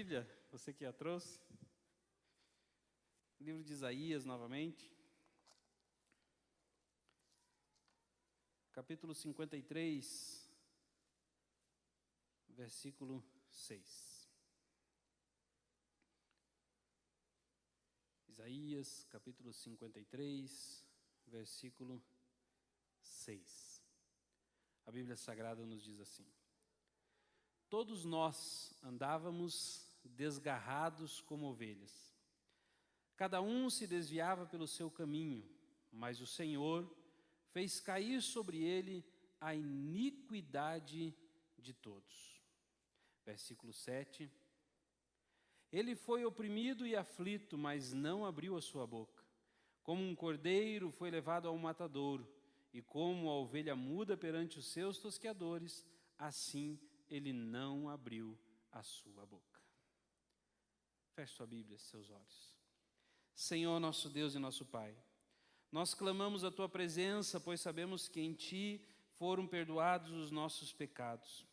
Bíblia, você que a trouxe. Livro de Isaías, novamente. Capítulo 53, versículo 6. Isaías, capítulo 53, versículo 6. A Bíblia Sagrada nos diz assim: todos nós andávamos desgarrados como ovelhas. Cada um se desviava pelo seu caminho, mas o Senhor fez cair sobre ele a iniquidade de todos. Versículo 7. Ele foi oprimido e aflito, mas não abriu a sua boca. Como um cordeiro foi levado ao matadouro, e como a ovelha muda perante os seus tosqueadores, assim ele não abriu a sua boca. Feche sua Bíblia, seus olhos. Senhor, nosso Deus e nosso Pai, nós clamamos a Tua presença, pois sabemos que em Ti foram perdoados os nossos pecados.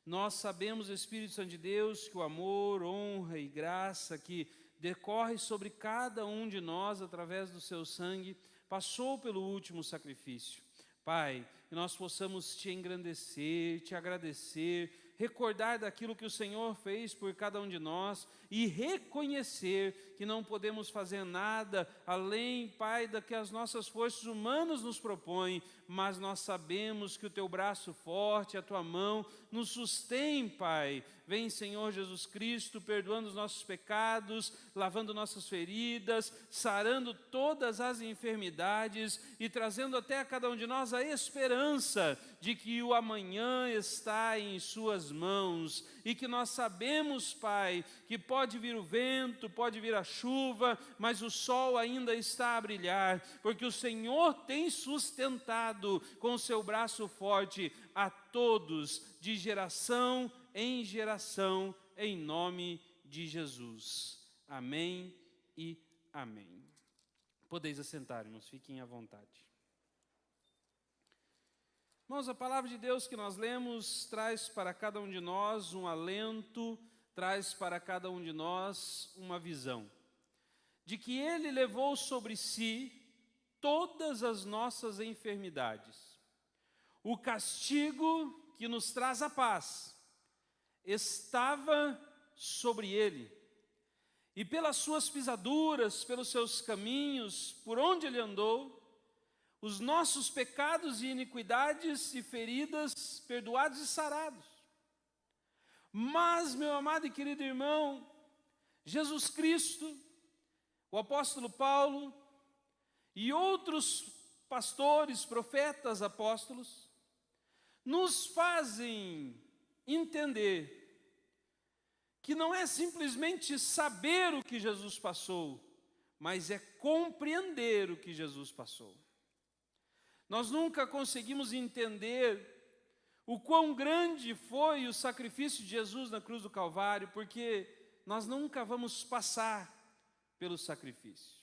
Nós sabemos, Espírito Santo de Deus, que o amor, honra e graça que decorre sobre cada um de nós através do Seu sangue, passou pelo último sacrifício. Pai, que nós possamos Te engrandecer, Te agradecer, recordar daquilo que o Senhor fez por cada um de nós e reconhecer que não podemos fazer nada além, Pai, da que as nossas forças humanas nos propõem, mas nós sabemos que o Teu braço forte, a Tua mão, nos sustém, Pai. Vem, Senhor Jesus Cristo, perdoando os nossos pecados, lavando nossas feridas, sarando todas as enfermidades e trazendo até a cada um de nós a esperança de que o amanhã está em Suas mãos e que nós sabemos, Pai, que pode vir o vento, pode vir a chuva, mas o sol ainda está a brilhar, porque o Senhor tem sustentado com o Seu braço forte a todos, de geração em geração, em nome de Jesus. Amém e amém. Podeis assentar, irmãos, fiquem à vontade. Irmãos, a palavra de Deus que nós lemos traz para cada um de nós um alento, traz para cada um de nós uma visão, de que Ele levou sobre si todas as nossas enfermidades. O castigo que nos traz a paz estava sobre Ele, e pelas Suas pisaduras, pelos Seus caminhos, por onde Ele andou, os nossos pecados e iniquidades e feridas perdoados e sarados. Mas, meu amado e querido irmão, Jesus Cristo, o apóstolo Paulo e outros pastores, profetas, apóstolos, nos fazem entender que não é simplesmente saber o que Jesus passou, mas é compreender o que Jesus passou. Nós nunca conseguimos entender o quão grande foi o sacrifício de Jesus na cruz do Calvário, porque nós nunca vamos passar pelo sacrifício.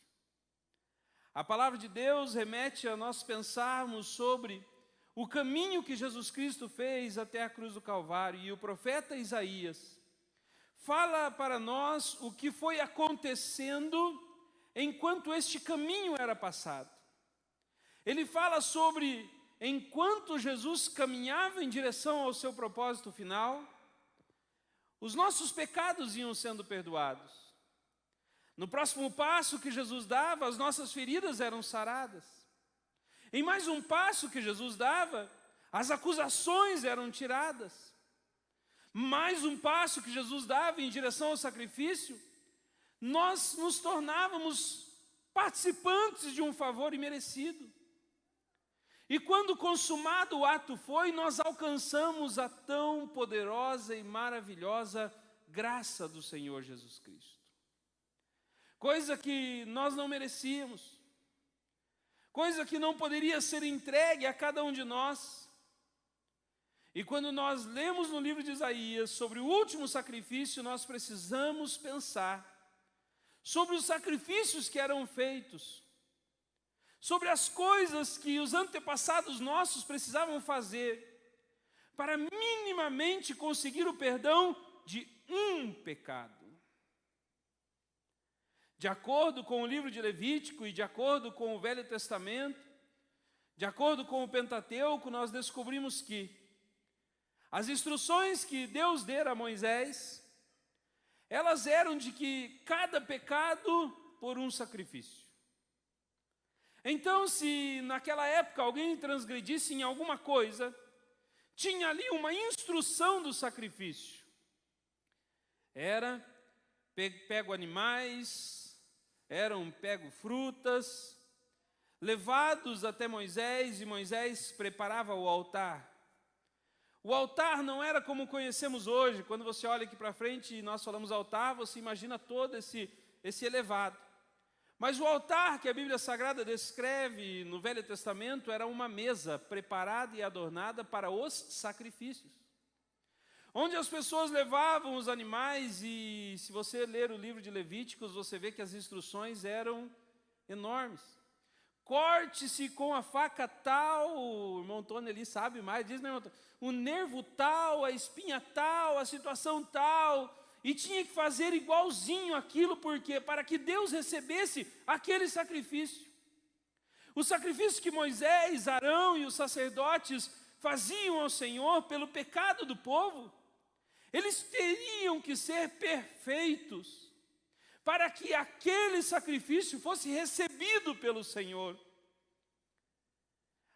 A palavra de Deus remete a nós pensarmos sobre o caminho que Jesus Cristo fez até a cruz do Calvário, e o profeta Isaías fala para nós o que foi acontecendo enquanto este caminho era passado. Ele fala sobre enquanto Jesus caminhava em direção ao seu propósito final, os nossos pecados iam sendo perdoados. No próximo passo que Jesus dava, as nossas feridas eram saradas. Em mais um passo que Jesus dava, as acusações eram tiradas. Mais um passo que Jesus dava em direção ao sacrifício, nós nos tornávamos participantes de um favor imerecido. E quando consumado o ato foi, nós alcançamos a tão poderosa e maravilhosa graça do Senhor Jesus Cristo. Coisa que nós não merecíamos, coisa que não poderia ser entregue a cada um de nós. E quando nós lemos no livro de Isaías sobre o último sacrifício, nós precisamos pensar sobre os sacrifícios que eram feitos, sobre as coisas que os antepassados nossos precisavam fazer para minimamente conseguir o perdão de um pecado. De acordo com o livro de Levítico e de acordo com o Velho Testamento, de acordo com o Pentateuco, nós descobrimos que as instruções que Deus dera a Moisés, elas eram de que cada pecado por um sacrifício. Então, se naquela época alguém transgredisse em alguma coisa, tinha ali uma instrução do sacrifício. Era pego animais, pego frutas, levados até Moisés, e Moisés preparava o altar. O altar não era como conhecemos hoje. Quando você olha aqui para frente e nós falamos altar, você imagina todo esse elevado. Mas o altar que a Bíblia Sagrada descreve no Velho Testamento era uma mesa preparada e adornada para os sacrifícios, onde as pessoas levavam os animais. E se você ler o livro de Levíticos, você vê que as instruções eram enormes. Corte-se com a faca tal, o irmão Tony ali sabe mais, diz, né, irmão Tony? O nervo tal, a espinha tal, a situação tal, e tinha que fazer igualzinho aquilo, porque para que Deus recebesse aquele sacrifício. O sacrifício que Moisés, Arão e os sacerdotes faziam ao Senhor pelo pecado do povo, eles teriam que ser perfeitos, para que aquele sacrifício fosse recebido pelo Senhor.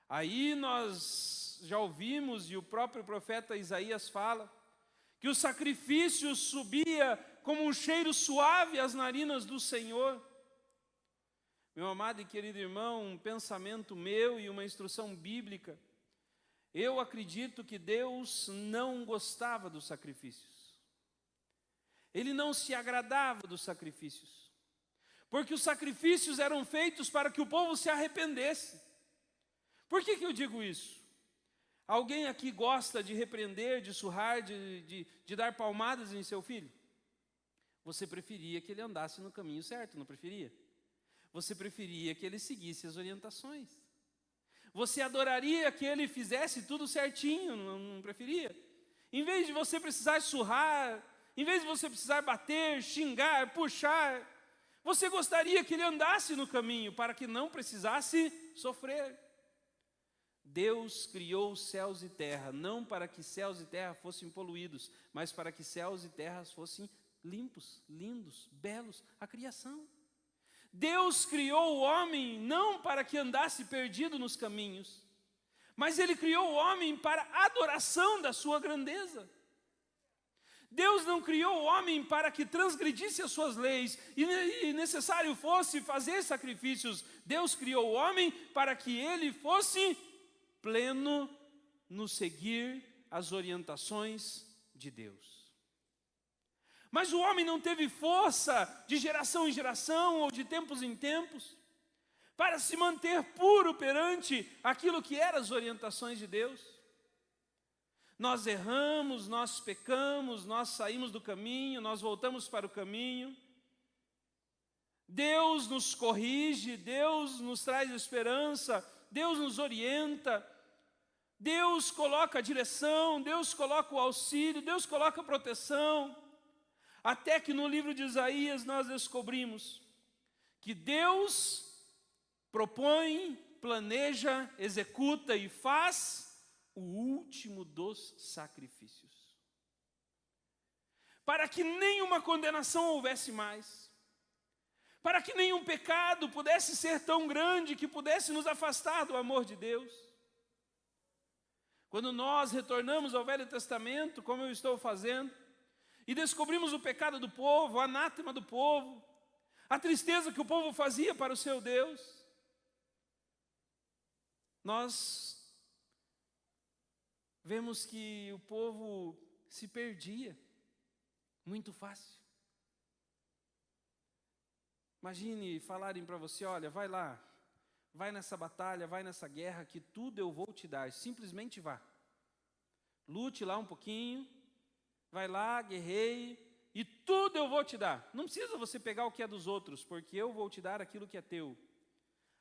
Aí nós já ouvimos, e o próprio profeta Isaías fala, que o sacrifício subia como um cheiro suave às narinas do Senhor. Meu amado e querido irmão, um pensamento meu e uma instrução bíblica, eu acredito que Deus não gostava dos sacrifícios. Ele não se agradava dos sacrifícios, porque os sacrifícios eram feitos para que o povo se arrependesse. Por que eu digo isso? Alguém aqui gosta de repreender, de surrar, de dar palmadas em seu filho? Você preferia que ele andasse no caminho certo, não preferia? Você preferia que ele seguisse as orientações? Você adoraria que ele fizesse tudo certinho, não preferia? Em vez de você precisar surrar, em vez de você precisar bater, xingar, puxar, você gostaria que ele andasse no caminho para que não precisasse sofrer. Deus criou céus e terra, não para que céus e terra fossem poluídos, mas para que céus e terras fossem limpos, lindos, belos, a criação. Deus criou o homem não para que andasse perdido nos caminhos, mas Ele criou o homem para a adoração da sua grandeza. Deus não criou o homem para que transgredisse as suas leis e necessário fosse fazer sacrifícios. Deus criou o homem para que ele fosse pleno no seguir as orientações de Deus. Mas o homem não teve força de geração em geração ou de tempos em tempos para se manter puro perante aquilo que eram as orientações de Deus. Nós erramos, nós pecamos, nós saímos do caminho, nós voltamos para o caminho. Deus nos corrige, Deus nos traz esperança, Deus nos orienta, Deus coloca a direção, Deus coloca o auxílio, Deus coloca a proteção. Até que no livro de Isaías nós descobrimos que Deus propõe, planeja, executa e faz o último dos sacrifícios, para que nenhuma condenação houvesse mais, para que nenhum pecado pudesse ser tão grande que pudesse nos afastar do amor de Deus. Quando nós retornamos ao Velho Testamento, como eu estou fazendo, e descobrimos o pecado do povo, o anátema do povo, a tristeza que o povo fazia para o seu Deus, nós vemos que o povo se perdia muito fácil. Imagine falarem para você, olha, vai lá, vai nessa batalha, vai nessa guerra, que tudo eu vou te dar, simplesmente vá. Lute lá um pouquinho, vai lá, guerreie, e tudo eu vou te dar. Não precisa você pegar o que é dos outros, porque eu vou te dar aquilo que é teu.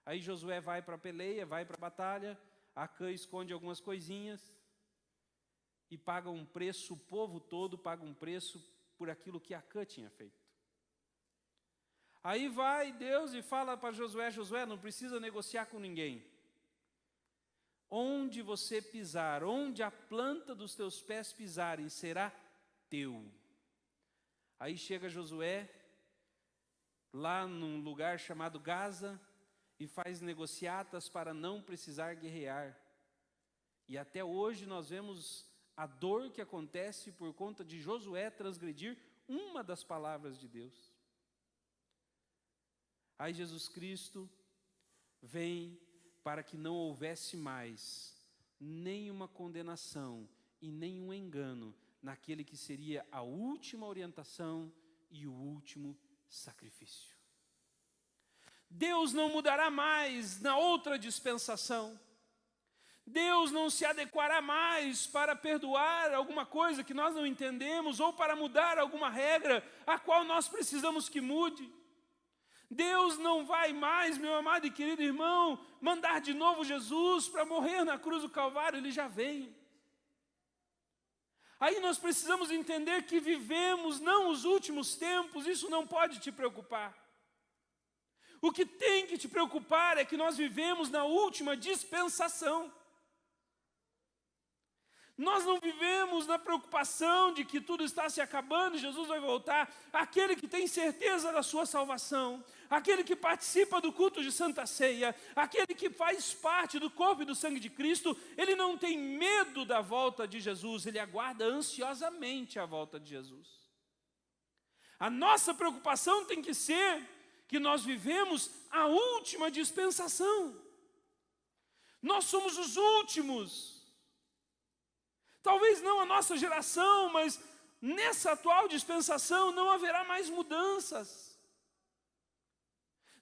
Aí Josué vai para a peleia, vai para a batalha, Acã esconde algumas coisinhas, e paga um preço, o povo todo paga um preço por aquilo que Acã tinha feito. Aí vai Deus e fala para Josué: Josué, não precisa negociar com ninguém. Onde você pisar, onde a planta dos teus pés pisarem, será teu. Aí chega Josué, lá num lugar chamado Gaza, e faz negociatas para não precisar guerrear. E até hoje nós vemos a dor que acontece por conta de Josué transgredir uma das palavras de Deus. Aí Jesus Cristo vem para que não houvesse mais nenhuma condenação e nenhum engano naquele que seria a última orientação e o último sacrifício. Deus não mudará mais na outra dispensação. Deus não se adequará mais para perdoar alguma coisa que nós não entendemos ou para mudar alguma regra a qual nós precisamos que mude. Deus não vai mais, meu amado e querido irmão, mandar de novo Jesus para morrer na cruz do Calvário. Ele já veio. Aí nós precisamos entender que vivemos não os últimos tempos. Isso não pode te preocupar. O que tem que te preocupar é que nós vivemos na última dispensação. Nós não vivemos na preocupação de que tudo está se acabando e Jesus vai voltar. Aquele que tem certeza da sua salvação, aquele que participa do culto de Santa Ceia, aquele que faz parte do corpo e do sangue de Cristo, ele não tem medo da volta de Jesus, ele aguarda ansiosamente a volta de Jesus. A nossa preocupação tem que ser que nós vivemos a última dispensação. Nós somos os últimos. Talvez não a nossa geração, mas nessa atual dispensação não haverá mais mudanças.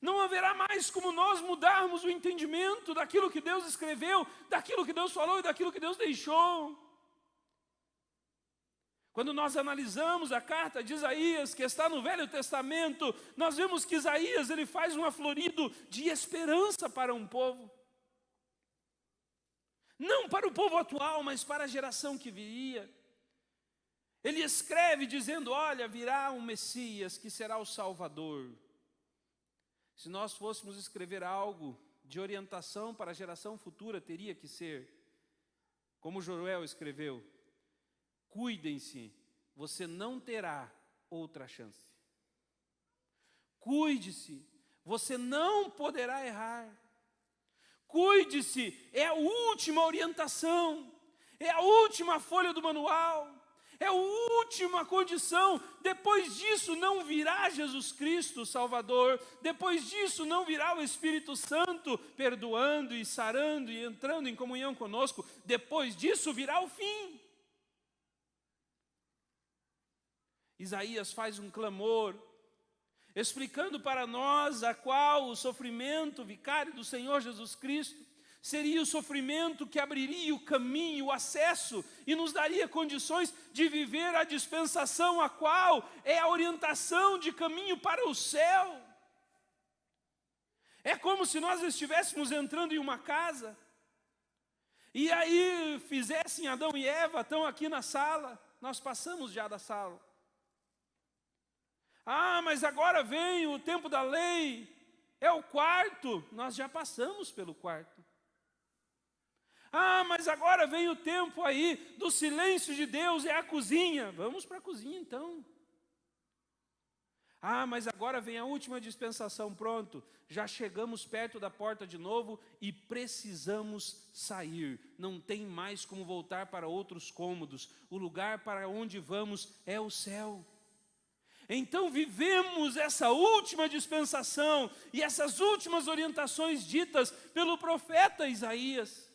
Não haverá mais como nós mudarmos o entendimento daquilo que Deus escreveu, daquilo que Deus falou e daquilo que Deus deixou. Quando nós analisamos a carta de Isaías, que está no Velho Testamento, nós vemos que Isaías ele faz um aflorido de esperança para um povo. Não para o povo atual, mas para a geração que viria. Ele escreve dizendo: olha, virá um Messias que será o Salvador. Se nós fôssemos escrever algo de orientação para a geração futura, teria que ser, como Joel escreveu: cuidem-se, você não terá outra chance. Cuide-se, você não poderá errar. Cuide-se, é a última orientação, é a última folha do manual, é a última condição. Depois disso não virá Jesus Cristo, Salvador. Depois disso não virá o Espírito Santo, perdoando e sarando e entrando em comunhão conosco. Depois disso virá o fim. Isaías faz um clamor, explicando para nós a qual o sofrimento vicário do Senhor Jesus Cristo seria o sofrimento que abriria o caminho, o acesso e nos daria condições de viver a dispensação, a qual é a orientação de caminho para o céu. É como se nós estivéssemos entrando em uma casa e aí fizessem Adão e Eva, estão aqui na sala, nós passamos já da sala. Ah, mas agora vem o tempo da lei, é o quarto, nós já passamos pelo quarto. Ah, mas agora vem o tempo aí do silêncio de Deus, é a cozinha, vamos para a cozinha então. Ah, mas agora vem a última dispensação, pronto, já chegamos perto da porta de novo e precisamos sair. Não tem mais como voltar para outros cômodos, o lugar para onde vamos é o céu. Então vivemos essa última dispensação e essas últimas orientações ditas pelo profeta Isaías.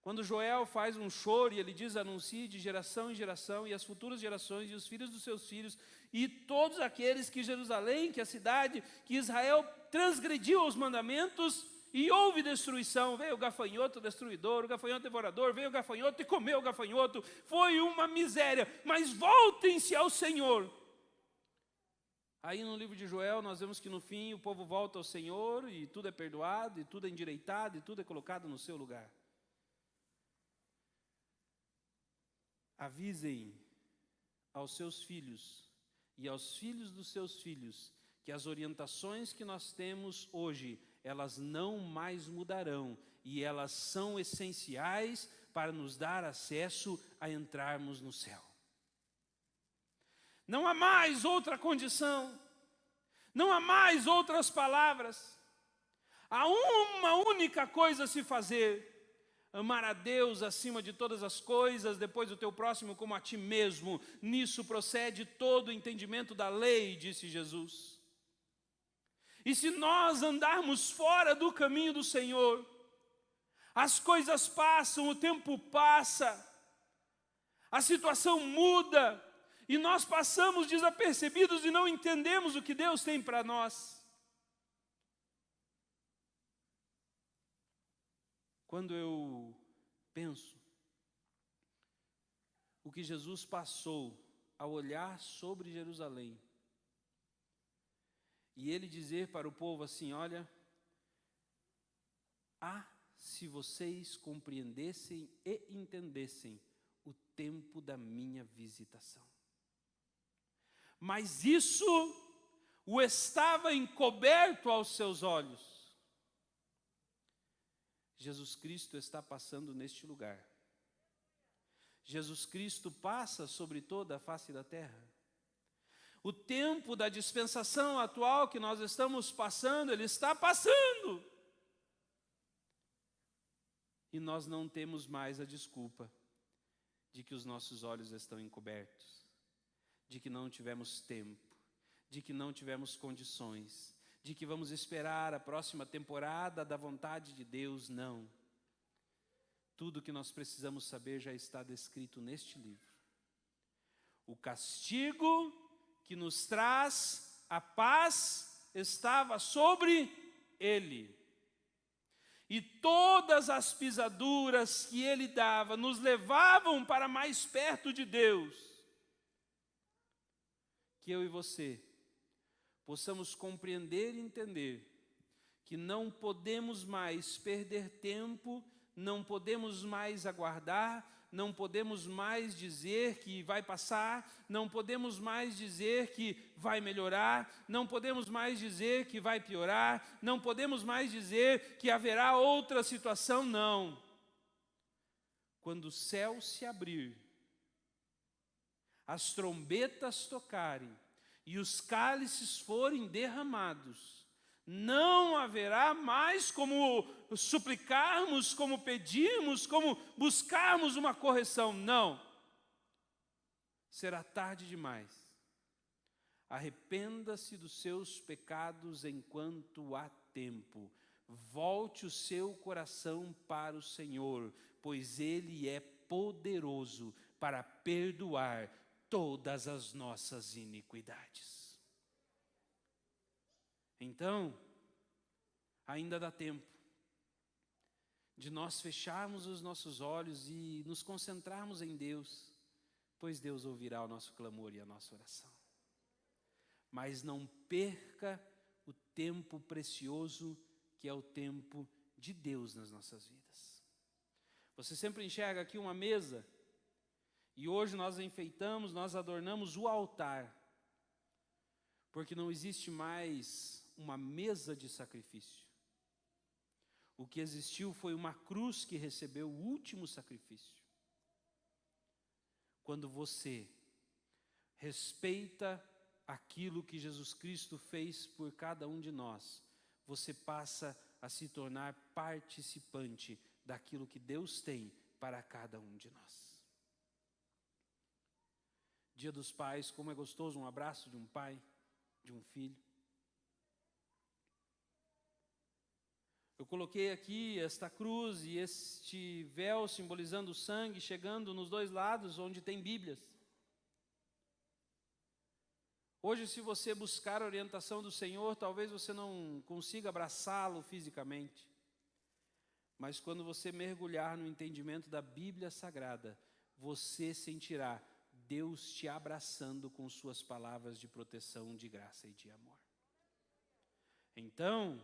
Quando Joel faz um choro e ele diz: anuncie de geração em geração, e as futuras gerações e os filhos dos seus filhos, e todos aqueles que Jerusalém, que a cidade, que Israel transgrediu os mandamentos, e houve destruição, veio o gafanhoto destruidor, o gafanhoto devorador, veio o gafanhoto e comeu o gafanhoto, foi uma miséria, mas voltem-se ao Senhor. Aí no livro de Joel nós vemos que no fim o povo volta ao Senhor, e tudo é perdoado, e tudo é endireitado, e tudo é colocado no seu lugar. Avisem aos seus filhos e aos filhos dos seus filhos, que as orientações que nós temos hoje, elas não mais mudarão, e elas são essenciais para nos dar acesso a entrarmos no céu. Não há mais outra condição, não há mais outras palavras. Há uma única coisa a se fazer: amar a Deus acima de todas as coisas, depois o teu próximo como a ti mesmo. Nisso procede todo o entendimento da lei, disse Jesus. E se nós andarmos fora do caminho do Senhor, as coisas passam, o tempo passa, a situação muda, e nós passamos desapercebidos e não entendemos o que Deus tem para nós. Quando eu penso o que Jesus passou ao olhar sobre Jerusalém, e ele dizer para o povo assim: olha, se vocês compreendessem e entendessem o tempo da minha visitação. Mas isso o estava encoberto aos seus olhos. Jesus Cristo está passando neste lugar. Jesus Cristo passa sobre toda a face da terra. O tempo da dispensação atual que nós estamos passando, ele está passando. E nós não temos mais a desculpa de que os nossos olhos estão encobertos, de que não tivemos tempo, de que não tivemos condições, de que vamos esperar a próxima temporada da vontade de Deus. Não. Tudo o que nós precisamos saber já está descrito neste livro. O castigo que nos traz a paz estava sobre ele. E todas as pisaduras que ele dava nos levavam para mais perto de Deus. Que eu e você possamos compreender e entender que não podemos mais perder tempo, não podemos mais aguardar, não podemos mais dizer que vai passar, não podemos mais dizer que vai melhorar, não podemos mais dizer que vai piorar, não podemos mais dizer que haverá outra situação, não. Quando o céu se abrir, as trombetas tocarem e os cálices forem derramados, não haverá mais como suplicarmos, como pedirmos, como buscarmos uma correção. Não. Será tarde demais. Arrependa-se dos seus pecados enquanto há tempo. Volte o seu coração para o Senhor, pois Ele é poderoso para perdoar todas as nossas iniquidades. Então, ainda dá tempo de nós fecharmos os nossos olhos e nos concentrarmos em Deus, pois Deus ouvirá o nosso clamor e a nossa oração. Mas não perca o tempo precioso que é o tempo de Deus nas nossas vidas. Você sempre enxerga aqui uma mesa, e hoje nós enfeitamos, nós adornamos o altar, porque não existe mais uma mesa de sacrifício. O que existiu foi uma cruz que recebeu o último sacrifício. Quando você respeita aquilo que Jesus Cristo fez por cada um de nós, você passa a se tornar participante daquilo que Deus tem para cada um de nós. Dia dos Pais, como é gostoso um abraço de um pai, de um filho. Eu coloquei aqui esta cruz e este véu simbolizando o sangue, chegando nos dois lados onde tem Bíblias. Hoje, se você buscar a orientação do Senhor, talvez você não consiga abraçá-lo fisicamente. Mas quando você mergulhar no entendimento da Bíblia Sagrada, você sentirá Deus te abraçando com suas palavras de proteção, de graça e de amor. Então,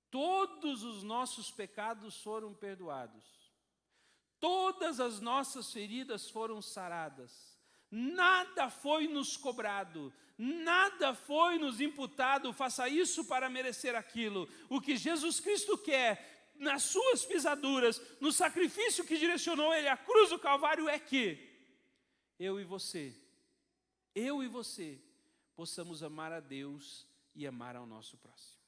todos os nossos pecados foram perdoados. Todas as nossas feridas foram saradas. Nada foi nos cobrado, nada foi nos imputado, faça isso para merecer aquilo. O que Jesus Cristo quer, nas suas pisaduras, no sacrifício que direcionou Ele à cruz do Calvário, é que eu e você, possamos amar a Deus e amar ao nosso próximo.